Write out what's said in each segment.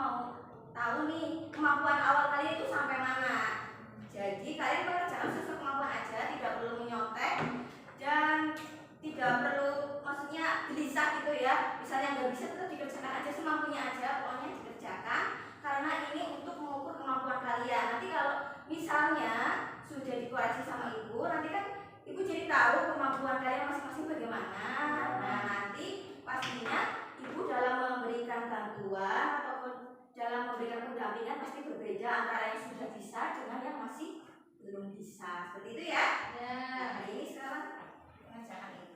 mau tahu nih kemampuan awal kalian itu sampai mana. Jadi kalian mengerjakan sesuai kemampuan aja, tidak perlu menyontek dan tidak perlu maksudnya gelisah gitu ya. Misalnya nggak bisa tetap dikerjakan aja semampunya aja, pokoknya dikerjakan karena ini untuk mengukur kemampuan kalian. Nanti kalau misalnya sudah dikoreksi sama ibu, nanti kan ibu jadi tahu kemampuan kalian masing-masing bagaimana. Nah nanti pastinya ibu dalam memberikan bantuan ataupun dalam memberikan pendampingan pasti berbeda antara yang sudah bisa dengan yang masih belum bisa. Seperti itu ya. Nah, hari ini sekarang mengerjakan ini.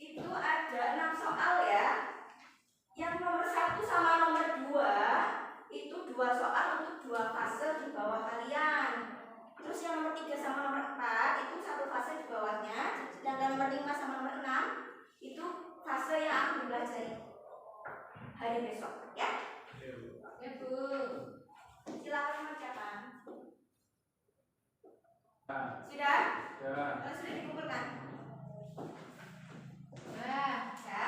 Itu ada 6 soal ya. Yang nomor 1 sama nomor 2 itu 2 soal untuk 2 fase di bawah kalian. Terus yang nomor 3 sama nomor 4 itu 1 fase di bawahnya. Dan nomor 5 sama nomor 6 itu fase yang akan dipelajari hari besok ya. Ya Bu. Silakan mengerjakan. Sudah? Sudah. Sudah dikumpulkan? Nah, ya.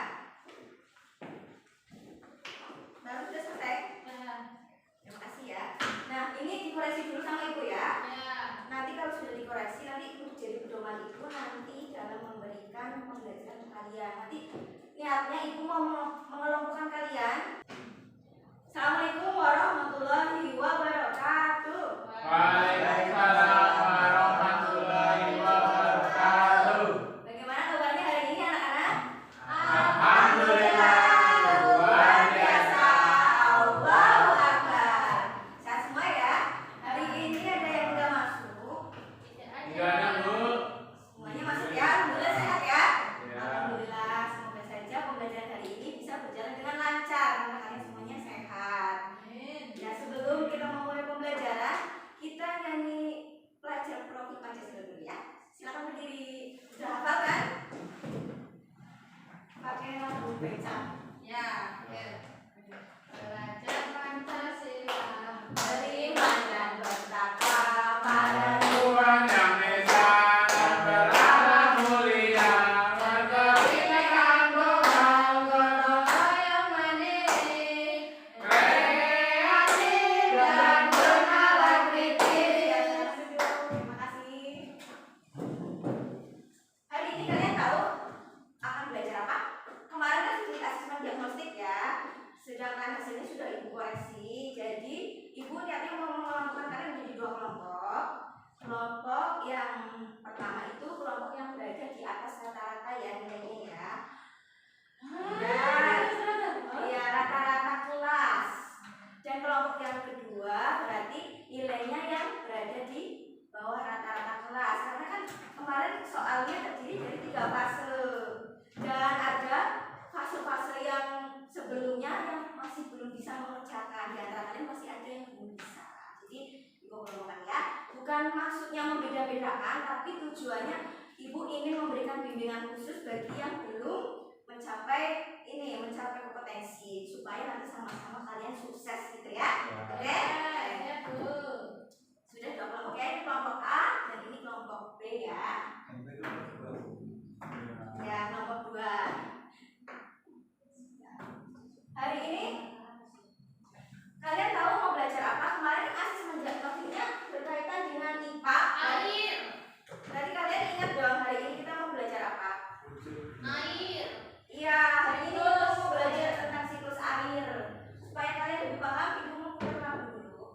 Baru sudah selesai? Ya. Terima kasih ya. Nah, ini dikoreksi dulu sama ibu ya. Ya. Nanti kalau sudah dikoreksi, nanti ibu jadi pedoman ibu nanti dalam memberikan pembelajaran ke kalian. Nanti niatnya ibu mau mengelompokkan kalian. Assalamualaikum warahmatullahi wabarakatuh. Waalaikumsalam warahmatullahi wabarakatuh. Bagaimana kabarnya hari ini anak-anak? Alhamdulillah, luar biasa. Allahu Akbar. Sehat semua ya. Hari ini ada yang tidak masuk? Tidak ada Bu. Semuanya masuk ya. Alhamdulillah sehat ya. Ya. Alhamdulillah, semoga saja pembelajaran hari ini bisa berjalan dengan lancar karena kalian semuanya sehat. Ya, sebelum kita memulai pembelajaran, kita nyanyi pelajar profil Pancasila dulu ya. Silakan berdiri. Sudah hafal kan? Pakai lagu becak. Ya. Belajar Pancasila beriman dan bertakwa pada Tuhan yang Esa dan berakhlak mulia, berkebinekaan tunggal, gotong yang mandiri, kreatif dan bernalar kritis. Terima kasih. Hari ini kalian tahu akan belajar apa? Kemarin kan sudah dikasih asesmen diagnostik ya. Sedangkan hasilnya sudah ibu koreksi. Jadi ibu niatnya mau mengelompokkan kalian menjadi 2 kelompok. Kelompok yang pertama itu kelompok yang berada di atas rata-rata ya nilainya ya. Ya rata-rata kelas. Dan kelompok yang kedua berarti nilainya yang berada di bawah rata-rata kelas. Karena kan kemarin soalnya terdiri dari 3 fase. Dan ada fase-fase yang sebelumnya yang masih belum bisa mengerjakan. Di antara kalian masih ada yang belum bisa. Jadi ibu kelompokkan ya. Bukan maksudnya membeda-bedakan, tapi tujuannya ibu ingin memberikan bimbingan khusus bagi yang belum mencapai kompetensi supaya nanti sama-sama kalian sukses gitu ya. Oke? Ya Bu. Sudah 2 kelompok ya. Ini kelompok A dan ini kelompok B ya. Ya, kelompok 2. Hari ini kalian tahu mau belajar apa? Kemarin asesmen diagnostiknya berkaitan dengan IPA. Air. Berarti kalian ingat dong hari ini kita mau belajar apa? Air. Iya, hari ini kita mau belajar tentang siklus air. Supaya kalian lebih paham, ibu mau putar lagu dulu.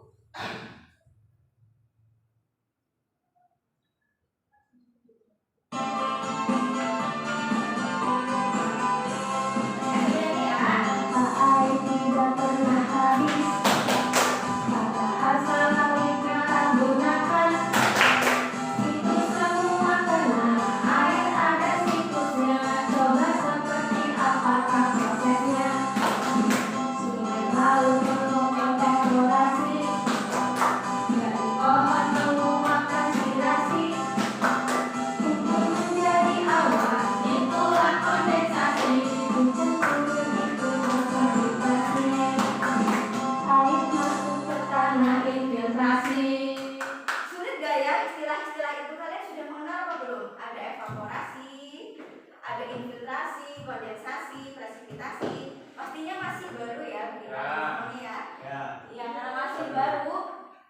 ada evaporasi, ada infiltrasi, kondensasi, presipitasi. Pastinya masih baru ya, semuanya ya. Ya, karena masih baru.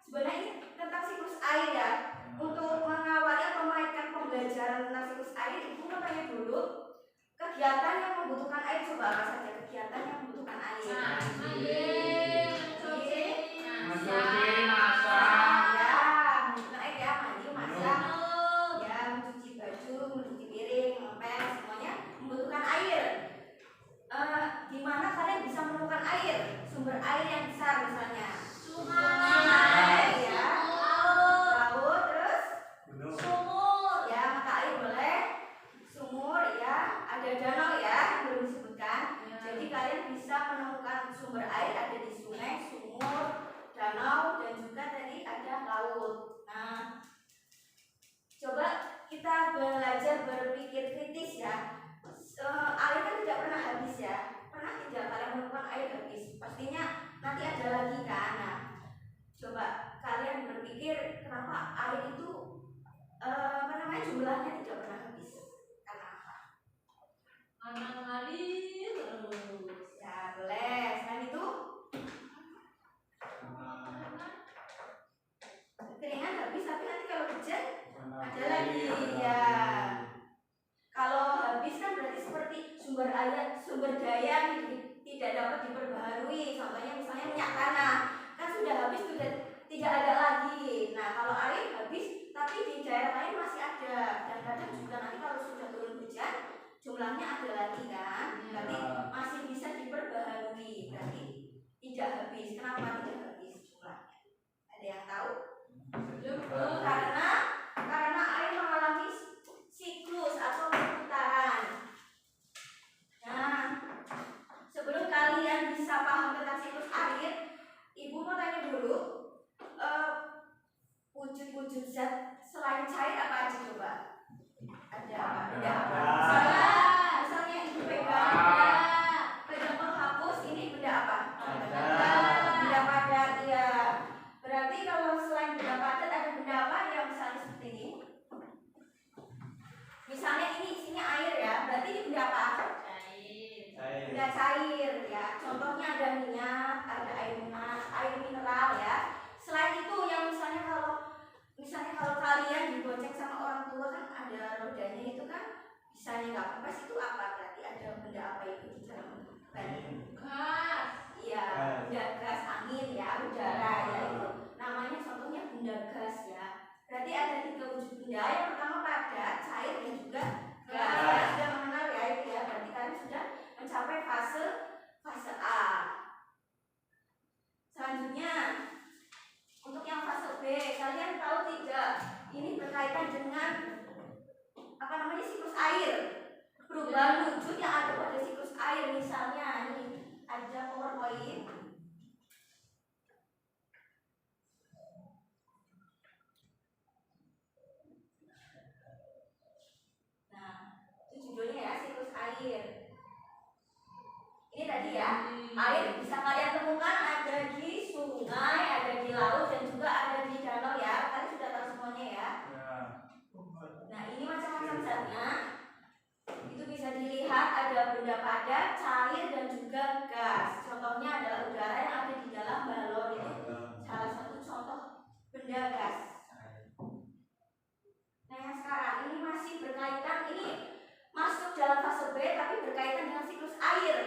Sebenarnya ini tentang siklus air ya. Untuk mengawali atau mengaitkan pembelajaran tentang siklus air, ibu mau tanya dulu kegiatan yang membutuhkan air. Coba apa saja kegiatan yang membutuhkan air? Mencuci, masak. Ya, membutuhkan air ya, mandi, masak, ya, mencuci baju, mencuci piring, ngepel, semuanya membutuhkan air. Di mana kalian bisa menemukan air? Sumber air yang besar misalnya sungai, ya, laut, terus sumur, ya, mata air boleh, sumur, ya, ada danau ya, yang belum disebutkan. Jadi kalian bisa menemukan sumber air ada di sungai, sumur, danau, dan juga tadi ada laut. Nah, coba kita belajar berpikir kritis ya. Air kan tidak pernah habis ya. Pernah tidak kalian menemukan air habis? Pastinya nanti ada lagi kan. Nah, coba kalian berpikir kenapa air itu jumlahnya tidak pernah habis. Karena apa? Ya, boleh. Selain itu keringan habis, tapi nanti kalau hujan ada lagi ya. Kalau habis kan berarti seperti sumber daya tidak dapat diperbaharui. Contohnya misalnya minyak tanah kan sudah habis, sudah tidak ada lagi. Nah, kalau air habis tapi di daerah lain masih ada, dan kadang juga nanti kalau sudah turun hujan jumlahnya ada lagi kan, berarti masih bisa diperbaharui, berarti tidak habis. Kenapa tidak habis jumlahnya? Ada yang tahu? Karena air mengalami siklus atau perputaran. Nah, sebelum kalian bisa paham tentang siklus air, ibu mau tanya dulu, wujud-wujud zat selain cair apa aja coba? Ada apa? Benda apa? Misalnya ibu pegang penghapus, ini benda apa? Benda padat, ya. Berarti kalau selain benda padat ada benda apa yang misalnya seperti ini? Misalnya ini isinya air ya, berarti ini benda apa? Benda cair ya. Contohnya ada minyak, ada air mineral ya. Selain itu yang misalnya kalau kalian dibonceng sama orang tua kan ada rodanya itu kan, misalnya nggak kempes, itu apa? Berarti ada benda apa itu di dalam ban? Gas. Iya, benda gas, angin ya, udara ya, itu namanya contohnya benda gas ya. Berarti ada 3 wujud benda. Yang pertama padat, cair, dan juga gas. Kalian sudah mengenal ya itu ya. Berarti kalian sudah mencapai fase A. Selanjutnya untuk yang fase B, kalian tahu tidak? Ini berkaitan dengan siklus air. Perubahan wujud yang ada pada siklus air, misalnya ini ada PowerPoint. Nah, itu judulnya ya, siklus air. Ini tadi ya, air bisa kalian temukan ada di sungai, ada di laut, dan juga ada di danau ya. Kalian sudah tahu semuanya ya. Nah, ini macam-macam zatnya. Itu bisa dilihat ada benda padat, cair, dan juga gas. Contohnya adalah udara yang ada di dalam balon, itu salah satu contoh benda gas. Nah, yang sekarang ini masih berkaitan, ini masuk dalam fase B tapi berkaitan dengan siklus air.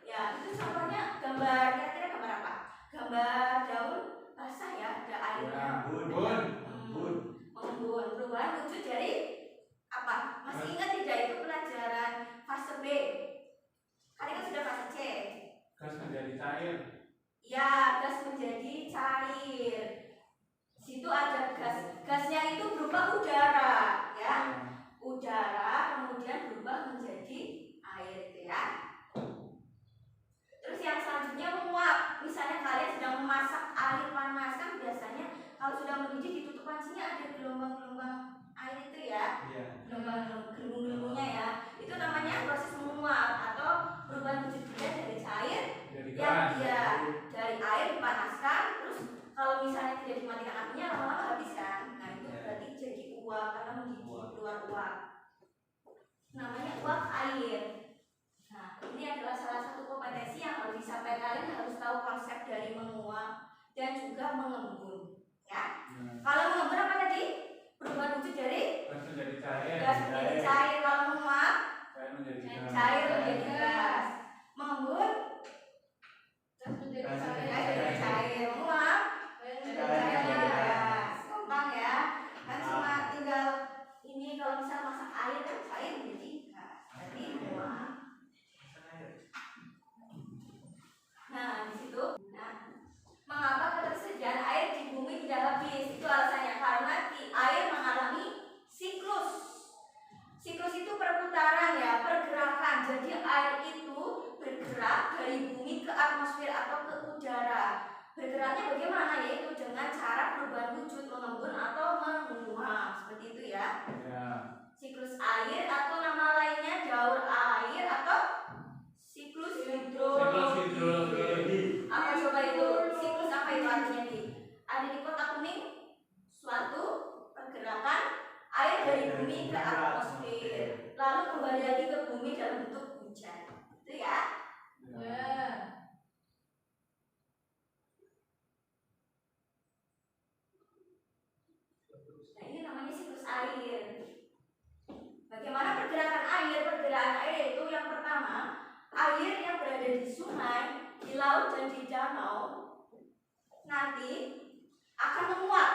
Ya, itu contohnya gambar, kira-kira gambar apa? Gambar daun basah ya, ada airnya. Mengembun. Perubahan wujud dari apa? Masih ingat tidak itu pelajaran fase B? Kali kan sudah fase C. Gas menjadi cair. Ya, gas menjadi cair. Situ ada gas. Gasnya itu berupa udara, ya. Udara kemudian berubah menjadi air itu ya. Terus yang selanjutnya menguap. Misalnya kalian sedang memasak air panas, kan biasanya kalau sudah mendidih ditutup pancinya ada gelombang-gelombang air itu ya. Gelombang-gelembungnya ya. Itu namanya proses menguap atau perubahan wujud benda dari cair yang dia dari air dipanaskan, terus kalau misalnya tidak dimatikan apinya lama-lama habis kan. Nah, itu berarti jadi uap karena mendidih keluar uap. namanya uap air. Nah, ini adalah salah satu kompetensi yang harus disampaikan. Kalian harus tahu konsep dari menguap dan juga mengembun. Ya. Kalau mengembun apa tadi? Perubahan wujud dari Gas menjadi cair. gas menjadi cair. Kalau menguap Cair menjadi gas. cair menjadi gas. Mengembun Gas menjadi Gas cair. gas menjadi cair. Menguap Menjadi cair cair. menjadi gas. Gampang ya. Kan cuma tinggal ini kalau misal masak air kan cair menjadi gas. Jadi menguap. Nah, di situ. Nah, mengapa ketersediaan air di bumi tidak habis? Itu alasannya karena air mengalami siklus. Siklus itu perputaran ya, pergerakan. Jadi air itu bergerak dari bumi ke atmosfer atau ke udara. Bergeraknya bagaimana? Yaitu dengan cara perubahan wujud, mengembun atau menguap. Seperti itu ya. Ya. Siklus air atau nama lainnya daur air atau siklus hidrologi. Apa coba itu? Siklus apa itu artinya di? Ada di kotak kuning. Suatu pergerakan air dari bumi ke atmosfer, lalu kembali lagi ke bumi dalam bentuk hujan. Itu ya. Ya. Nah, ini namanya siklus air. Bagaimana pergerakan air? Pergerakan air itu yang pertama, air yang berada di sungai, di laut dan di danau nanti akan menguap.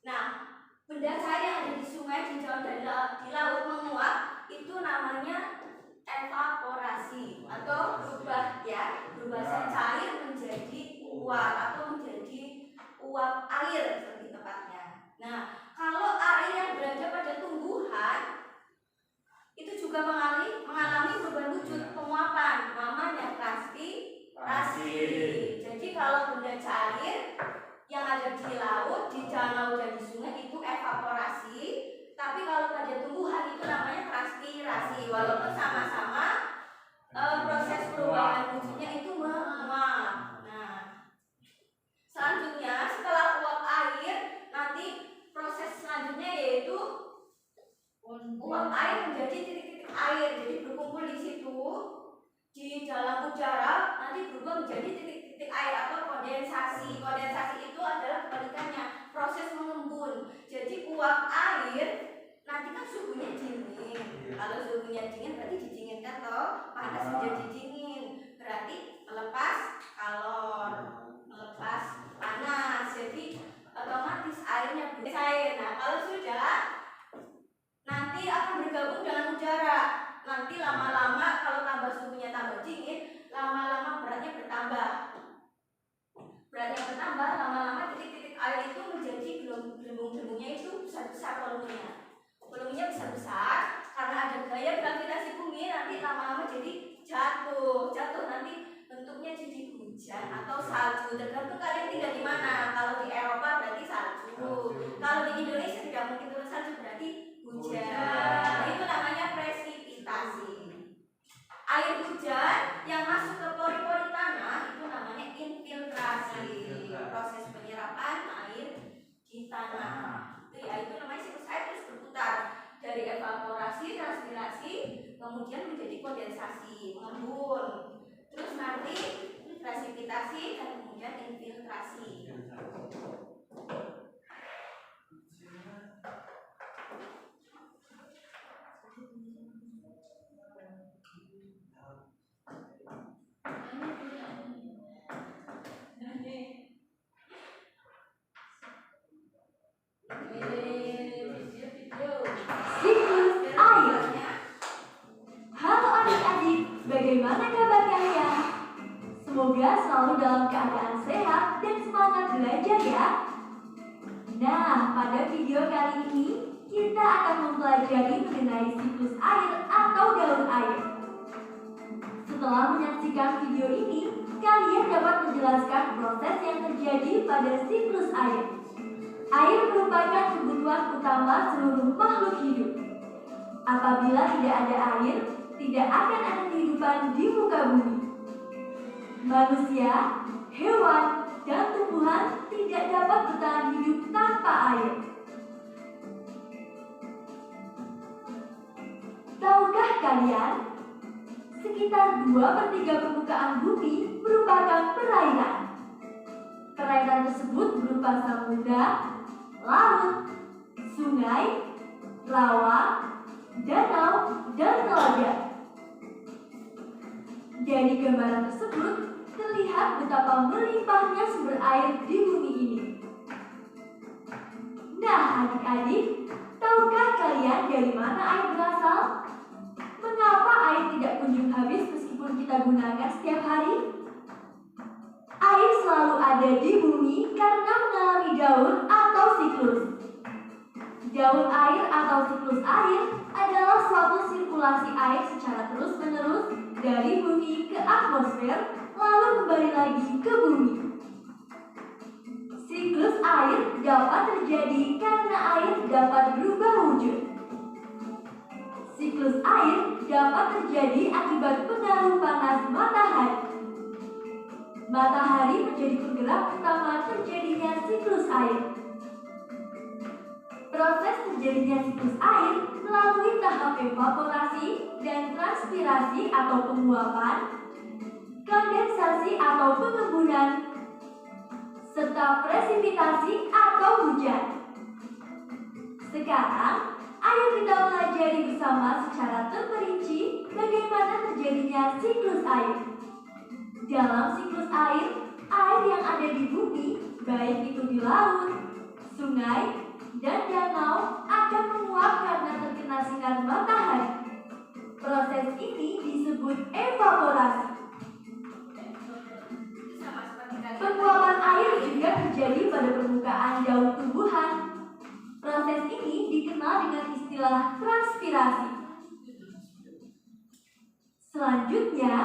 Nah, benda cair yang ada di sungai, di danau dan di laut menguap itu namanya evaporasi atau berubah ya, berubah cair menjadi uap atau menjadi uap air seperti tepatnya. Nah, kalau air yang berada pada tumbuhan itu juga mengalami perubahan wujud, penguapan, namanya transpirasi. Jadi kalau benda cair yang ada di laut, di danau dan di sungai itu evaporasi, tapi kalau pada tumbuhan itu namanya transpirasi. Walaupun sama-sama proses perubahan wujudnya itu menguap. Nah, selanjutnya setelah uap air nanti proses selanjutnya yaitu uap air menjadi titik-titik air. Jadi berkumpul di situ di dalam udara nanti berubah menjadi titik-titik air atau kondensasi. Kondensasi itu adalah kebalikannya, proses mengembun. Jadi uap air nanti kan suhunya dingin. Kalau suhunya dingin berarti didinginkan toh, panas menjadi dingin. Berarti melepas kalor, melepas panas. Jadi otomatis airnya cair. Nah, kalau sudah nanti akan bergabung dengan udara. Nanti lama-lama kalau tambah suhunya tambah dingin, lama-lama beratnya bertambah. Beratnya bertambah, lama-lama titik-titik air itu menjadi gelembung-gelembungnya itu besar-besar volumenya. Volumenya besar-besar karena ada gaya gravitasi bumi, nanti lama-lama jadi jatuh. Jatuh nanti bentuknya jadi hujan atau salju. Tergantung kalian tinggal di mana. Kalau di Eropa berarti salju. Kalau di Indonesia tidak mungkin turun salju, berarti hujan. Nah, itu namanya presipitasi. Air hujan yang masuk ke pori-pori tanah itu namanya infiltrasi. Proses penyerapan air di tanah. Itu ya, itu namanya siklus air terus berputar dari evaporasi, transpirasi, kemudian menjadi kondensasi, mengembun. Terus nanti presipitasi dan kemudian infiltrasi. Siklus air. Halo adik-adik, bagaimana kabar kalian? Semoga selalu dalam keadaan sehat dan semangat belajar ya. Nah, pada video kali ini kita akan mempelajari mengenai siklus air atau daur air. Setelah menyaksikan video ini, kalian dapat menjelaskan proses yang terjadi pada siklus air. Air merupakan kebutuhan utama seluruh makhluk hidup. Apabila tidak ada air, tidak akan ada kehidupan di muka bumi. Manusia, hewan, dan tumbuhan tidak dapat bertahan hidup tanpa air. kalian, sekitar 2/3 permukaan bumi merupakan perairan. Perairan tersebut berupa samudra, laut, sungai, rawa, danau, dan telaga. Dari gambaran tersebut, terlihat betapa melimpahnya sumber air di bumi ini. Nah, adik-adik, tahukah kalian dari mana air berasal? Mengapa air tidak kunjung habis meskipun kita gunakan setiap hari? Air selalu ada di bumi karena mengalami daur atau siklus. Daur air atau siklus air adalah suatu sirkulasi air secara terus-menerus dari bumi ke atmosfer, lalu kembali lagi ke bumi. Siklus air dapat terjadi karena air dapat berubah wujud. Siklus air dapat terjadi akibat pengaruh panas matahari. Matahari menjadi penggerak utama terjadinya siklus air. Proses terjadinya siklus air melalui tahap evaporasi dan transpirasi atau penguapan, kondensasi atau pengembunan, serta presipitasi atau hujan. Sekarang, ayo kita pelajari bersama secara terperinci bagaimana terjadinya siklus air. Dalam siklus air yang ada di bumi, baik itu di laut, sungai, dan danau akan menguap karena terkena sinar matahari. Proses ini disebut evaporasi. Itu sama seperti kalian. Penguapan air juga terjadi pada permukaan daun tumbuhan. Proses ini dikenal dengan istilah transpirasi. Selanjutnya,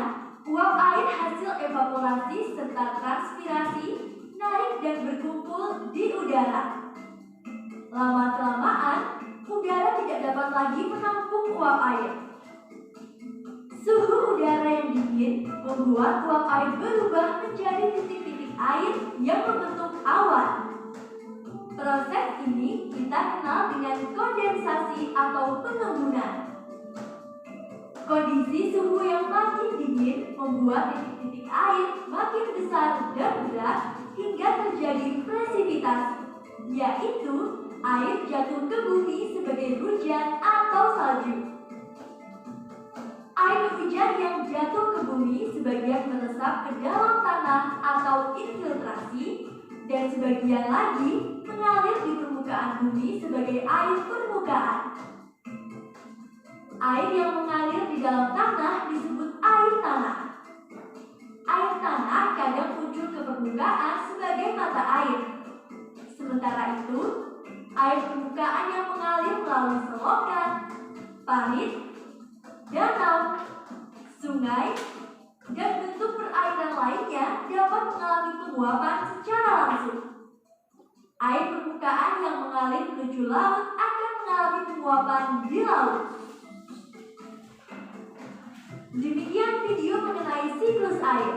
uap air hasil evaporasi serta transpirasi naik dan berkumpul di udara. Lama-kelamaan, udara tidak dapat lagi menampung uap air. Suhu udara yang dingin membuat uap air berubah menjadi titik-titik air yang membentuk awan. Proses ini kita kenal dengan kondensasi atau pengembunan. Kondisi suhu yang makin dingin membuat titik-titik air makin besar dan berat hingga terjadi presipitasi, yaitu air jatuh ke bumi sebagai hujan atau salju. Air hujan yang jatuh ke bumi sebagian meresap ke dalam tanah atau infiltrasi, dan sebagian lagi mengalir di permukaan bumi sebagai air permukaan. Air yang mengalir di dalam tanah disebut air tanah. Air tanah kadang muncul ke permukaan sebagai mata air. Sementara itu, air permukaan yang mengalir melalui selokan, parit, danau, sungai, dan bentuk perairan lainnya dapat mengalami penguapan secara langsung. Air permukaan yang mengalir menuju laut akan mengalami penguapan di laut. Demikian video mengenai siklus air.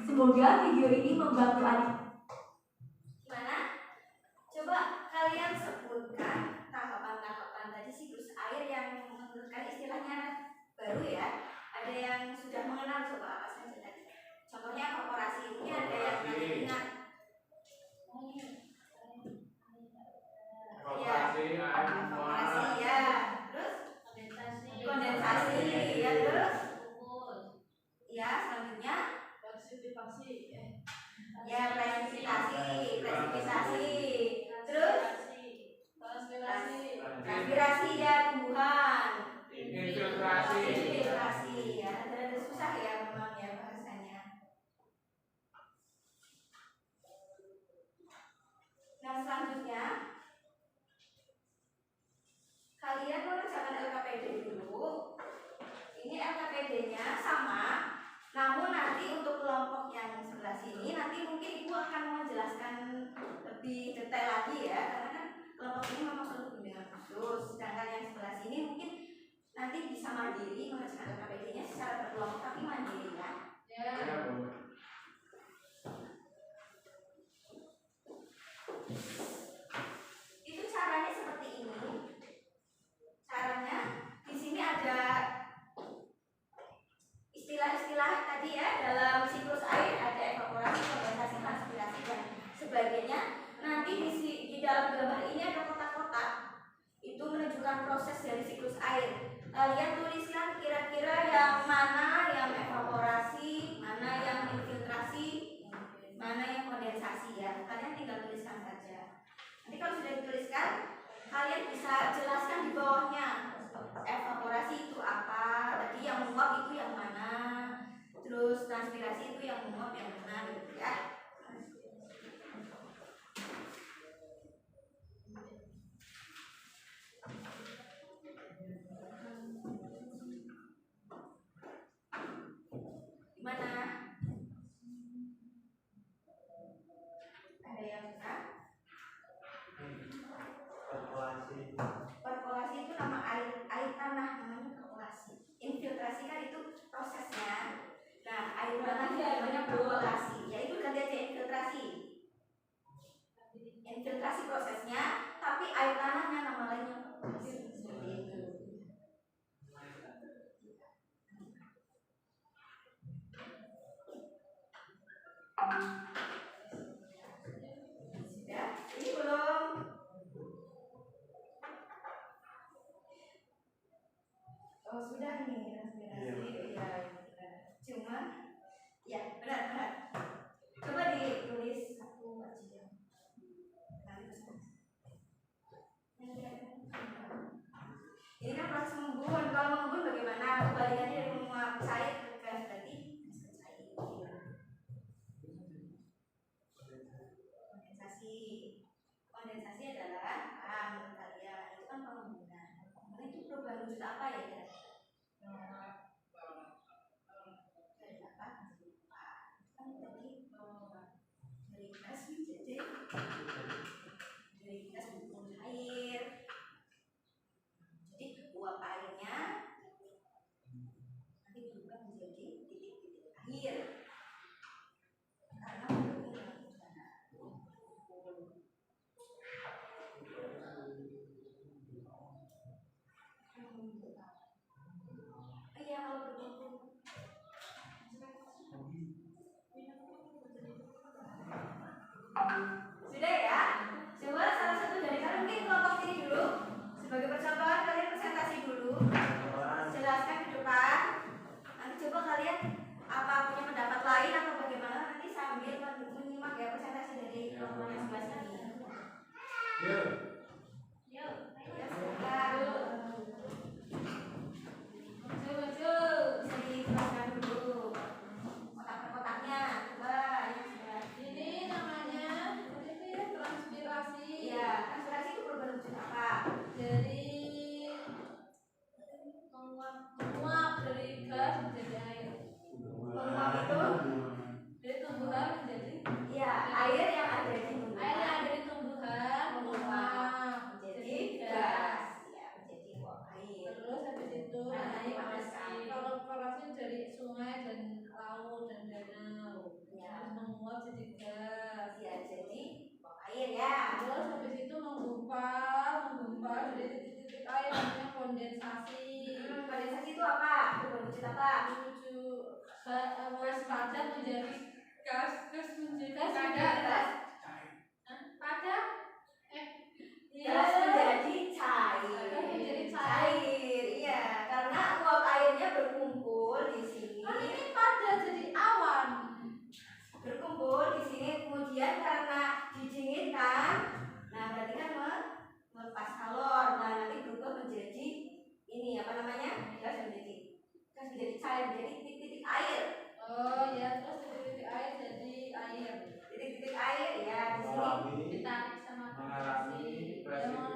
Semoga video ini membantu adik. Gimana? Coba kalian sebutkan tahapan-tahapan tadi siklus air yang menurut kalian istilahnya baru ya. Ada yang sudah mengenal, coba apa saja tadi? Contohnya evaporasi ini ada yang kalian ingat? Evaporasi, air Evaporasi menguap. ya. Terus kondensasi ya, terus ya selanjutnya ya presipitasi, terus transpirasi ya tumbuhan, infiltrasi ya, ada susah ya memang ya bahasanya. Nah selanjutnya kalian mengerjakan LKPD dulu. Ini LKPD-nya sama, namun nanti untuk kelompok yang sebelah sini nanti mungkin Ibu akan menjelaskan lebih detail lagi ya, karena kan kelompok ini memang perlu bimbingan khusus. Sedangkan yang sebelah sini mungkin nanti bisa mandiri mengerjakan LKPD-nya secara berkelompok tapi mandiri ya. Itu caranya seperti ini. Caranya di sini ada tentang proses dari siklus air. Kalian tuliskan kira-kira yang mana yang evaporasi, mana yang infiltrasi, mana yang kondensasi ya. Kalian tinggal tuliskan saja. Nanti kalau sudah dituliskan, kalian bisa jelaskan di bawahnya. Evaporasi itu apa? Tadi yang menguap itu yang mana? Terus transpirasi itu yang menguap yang mana gitu ya. Gimana? Ada yang suka? Perkolasi itu nama air tanah, namanya perkolasi. Infiltrasi kan itu prosesnya. Nah, air tanah itu namanya perkolasi. Ya itu ganti aja infiltrasi. Infiltrasi prosesnya, tapi air tanahnya nama lainnya perkolasi. Seperti itu. Sudah? Ini belum. Oh sudah nih transpirasi ya, cuma ya benar. Coba ditulis aku aja. Ini kan proses mengembun. Kalau mengembun bagaimana? Kebalikannya dari menguap cair ke gas berarti cair. Kondensasi adalah menurut kalian itu kan pengembunan. Pengembunan itu perubahan wujud apa ya kira-kira? Dari apa? Kan tadi dari gas menjadi air. Jadi uap airnya nanti berubah menjadi titik-titik air. Karena iya kalau berkumpul sudah ya. Coba salah satu dari kalian mungkin kelompok ini dulu sebagai percontohan, kalian presentasi dulu, jelaskan di depan. Nanti coba kalian apa punya pendapat lain atau bagaimana, nanti sambil menyimak ya presentasi dari kelompok yang sebelah sini. Yuk. Ya sudah. Bisa dijelaskan dulu kotak-kotaknya. Coba yang sebelah. Ini namanya transpirasi. Iya, transpirasi itu perubahan wujud apa? Dari menguap dari gas menjadi air. Menguap itu Dari tumbuhan menjadi ya air yang ada di tumbuhan. air yang ada di tumbuhan menguap Menjadi gas, ya menjadi uap air. Terus habis itu Nanti panaskan. kalau evaporasi dari sungai dan laut dan danau, Ya, terus menguap jadi gas. ya jadi uap air ya. Terus habis itu menggumpal jadi titik-titik air namanya kondensasi. Kondensasi itu apa? Perubahan wujud apa? Menuju gas padat menjadi gas menjadi Gas padat. Gas menjadi cair. Gas menjadi cair. Iya, karena uap airnya berkumpul di sini. Kan ini padat jadi awan. Berkumpul di sini, kemudian karena didinginkan, nah berarti kan melepas kalor. Nah nanti berubah menjadi ini apa namanya? Gas menjadi cair, menjadi titik-titik air. Oh ya, terus titik-titik air jadi air. Titik-titik air ya di sini. Ditarik sama Mengalami kompresi. presi Yang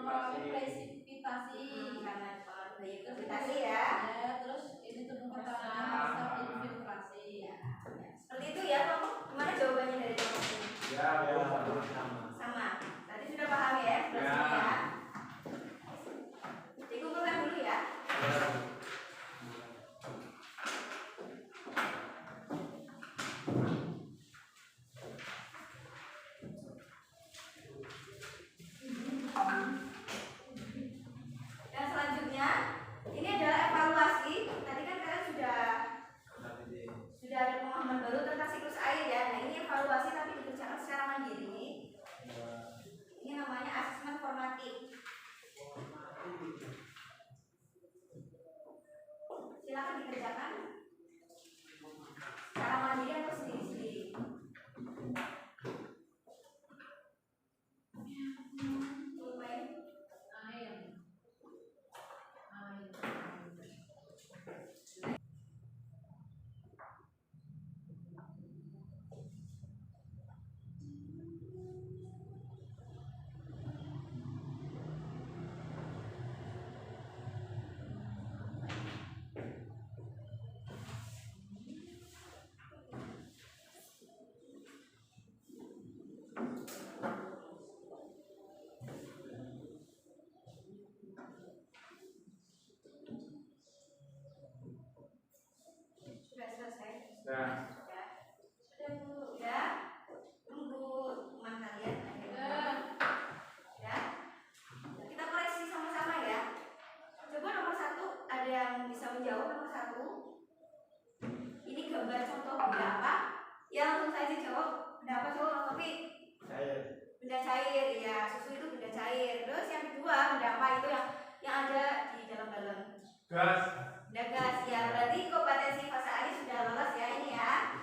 Gas. Udah gas ya, berarti kompetensi fase akhir sudah lolos ya ini ya.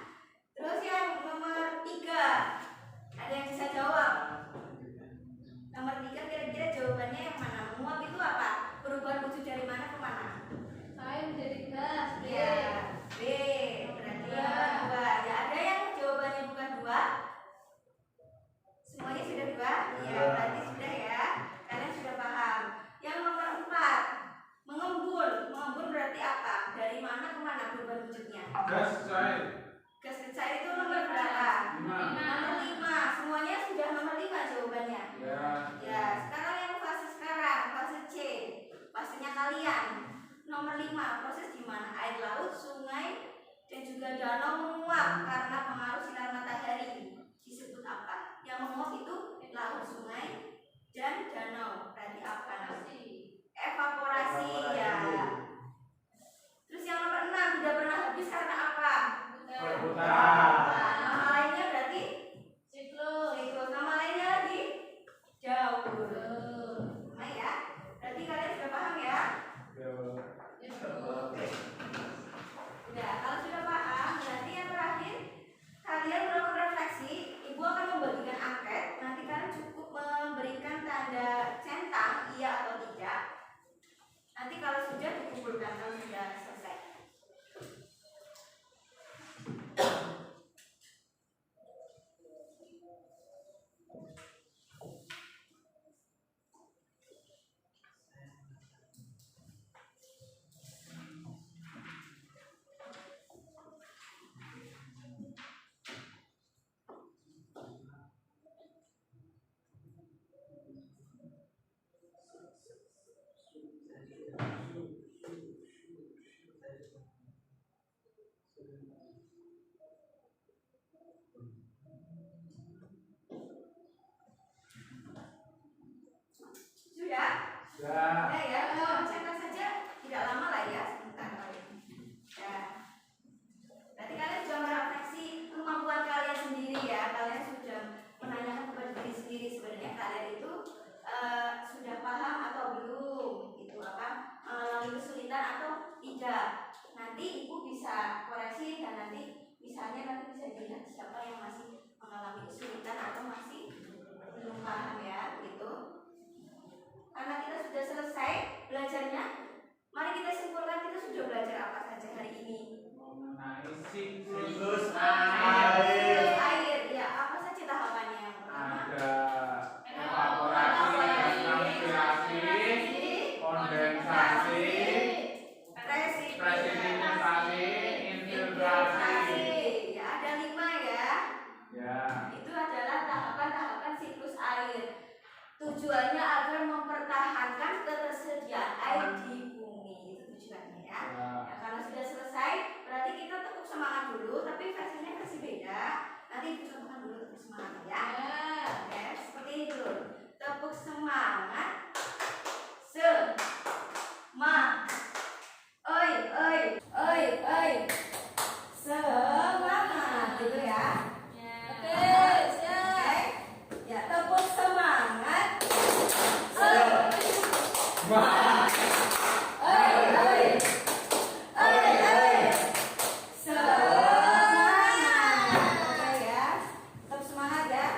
Terus yang nomor 3, ada yang bisa jawab? Nomor 3 kira-kira jawabannya yang mana? Menguap itu apa? Perubahan wujud dari mana ke mana? Air menjadi gas. B. Ya, B. Berarti yang nomor 2. Ya, ada yang jawabannya bukan 2? Semuanya sudah 2? Iya, berarti sudah ya. Kalian sudah paham. Yang nomor 4, mengembun. Mengembun berarti apa? Dari mana ke mana perubahan wujudnya? Gas cair. Gas ke cair itu nomor berapa? 5. Nomor 5. Semuanya sudah nomor 5 jawabannya. Ya. Ya, sekarang yang fase sekarang, fase C. Fasenya kalian. Nomor 5, proses di mana air laut, sungai, dan juga danau menguap karena pengaruh sinar matahari. Disebut apa? Yang menguap itu laut, sungai, dan danau. Berarti apa? Evaporasi ya. Terus yang nomor 6, tidak pernah habis karena apa? Perebutan. Nama lainnya berarti Siklus. siklus. Nama lainnya lagi jauh. Nah ya, berarti kalian sudah paham ya? Udah, kalau sudah paham, berarti yang terakhir kalian melakukan refleksi. Ibu akan membagikan angket. Nanti kalian cukup memberikan tanda centang iya atau tidak. Nanti kalau sudah dikumpulkan, kalau sudah selesai. Sudah? Ya. Udah ya, cetak saja, tidak lama lah ya, sebentar lagi. Ya. Berarti kalian sudah merefleksi kemampuan kalian sendiri ya. Kalian sudah menanyakan kepada diri sendiri sebenarnya kalian itu sudah paham atau belum, itu apa mengalami kesulitan atau tidak. Nanti ibu bisa koreksi dan nanti misalnya nanti bisa dilihat siapa yang masih mengalami kesulitan atau masih belum paham ya, gitu. Karena kita sudah selesai belajarnya, mari kita simpulkan kita sudah belajar apa saja hari ini. Mengenai siklus Siklus air. air, ya apa saja tahapannya? Yang pertama, Ada evaporasi, transpirasi, kondensasi, presipitasi, infiltrasi. Ya ada 5 ya. Ya. Itu adalah tahapan-tahapan siklus air. Tujuannya agar mempertahankan ketersediaan air di bumi. Itu tujuannya ya. Ya, kalau sudah selesai, berarti kita tepuk semangat dulu, tapi versinya versi beda. Nanti contohkan dulu tepuk semangat ya. Oke, seperti ini dulu. Tepuk semangat. Semangat gitu ya. Oke, siap. Ya, tepuk semangat. Semangat. Oke ya. Tetap semangat ya.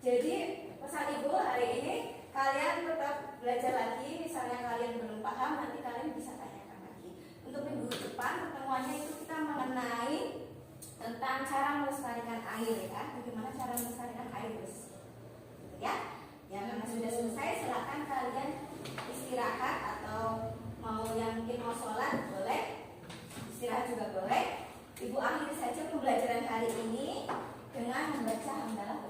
Jadi pesan ibu hari ini kalian tetap belajar lagi. Misalnya kalian belum paham, nanti kalian bisa tanyakan lagi. Untuk minggu depan pertemuannya itu kita mengenai tentang cara melestarikan air ya. Bagaimana cara melestarikan air bersih. Ya. Ya, karena sudah selesai, silakan kalian istirahat atau mau yang mungkin mau sholat boleh, istirahat juga boleh. Ibu akhiri saja pembelajaran hari ini dengan membaca hamdalah